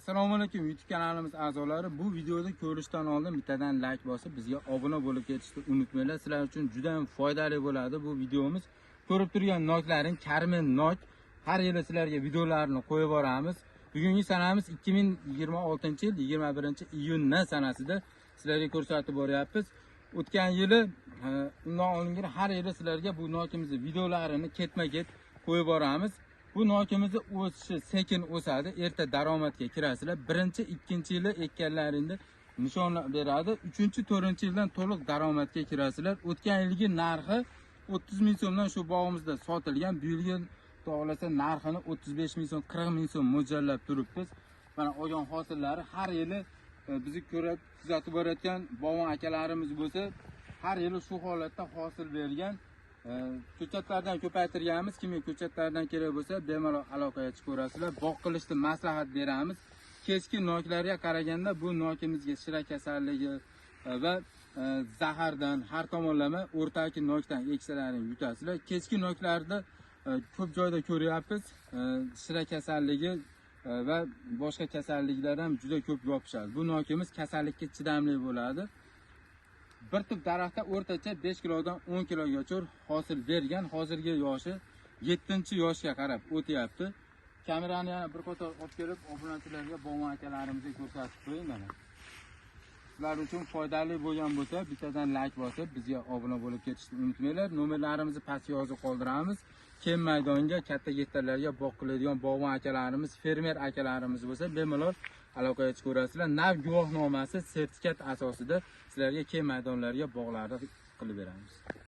Assalomu alaykum YouTube kanalimiz a'zolari. Bu videoda ko'rishdan oldin bittadan like bosib, bizga obuna bo'lib ketishni unutmanglar. Sizlar uchun juda ham foydali bo'ladi bu videomiz. Ko'rib turgan noklarning Karmen nok har yili sizlarga videolarni qo'yib boramiz. Bugungi sanamiz 2026-yil 21-iyun sanasida sizlarga ko'rsatib boryapmiz. O'tgan yili undan olingan har yili sizlarga bu nokimizni videolarini ketma-ket qo'yib boramiz. Bu nokimizni o'sishi sekin o'sadi, erta daromadga kirasizlar. Birinchi, ikkinchi yili ekkanlaringda nishon beradi. 3-4 yildan to'liq daromadga kirasizlar. O'tgan yilgi narxi 30 ming so'mdan shu bog'imizda sotilgan. Bu yil to'g'rilasa narxini 35 ming so'm, 40 ming so'm mo'ljallab turibmiz. Mana olgan hosillari har yili bizni ko'rib kuzatib borayotgan bog'bon akalarimiz bo'lsa, har yili shu holatda hosil bergan. Ko'chatlardan ko'paytirganmiz. Kimga ko'chatlardan kerak bo'lsa, bemalol aloqaga chiqib ko'rasizlar. Bog' qilishni maslahat beramiz. Keskin noklarga qaraganda bu nokimizga shira kasalligi va zahardan har tomonlama o'rtaki nokdan eksalarini yutasizlar. Keskin noklarda ko'p joyda ko'ryapmiz. Shira kasalligi va boshqa kasalliklar ham juda ko'p yopishadi. Bu nokimiz kasallikka chidamli bo'ladi. Bir tup daraxtda o'rtacha 5 kilodan 10 kilogacha hosil bergan. Hozirgi yoshi 7-yoshga qarab o'tyapti. Kamerani yana bir qator olib kelib, obunachilarga, bog'bon akalarimizga ko'rsatib qo'ying mana. Sizlar uchun foydali bo'lgan bo'lsa, bittadan like bosib, bizga obuna bo'lib ketishni unutmanglar. Nomerlarimizni pastga yozib qoldiramiz. Keng maydonga, katta gektarlarga bog' qiladigan bog'bon akalarimiz, fermer akalarimiz bo'lsa, bemalol aloqaga chiqaverasizlar. Nav guvohnomasi sertifikat asosida sizlarga keng maydonlarga bog'larni qilib beramiz.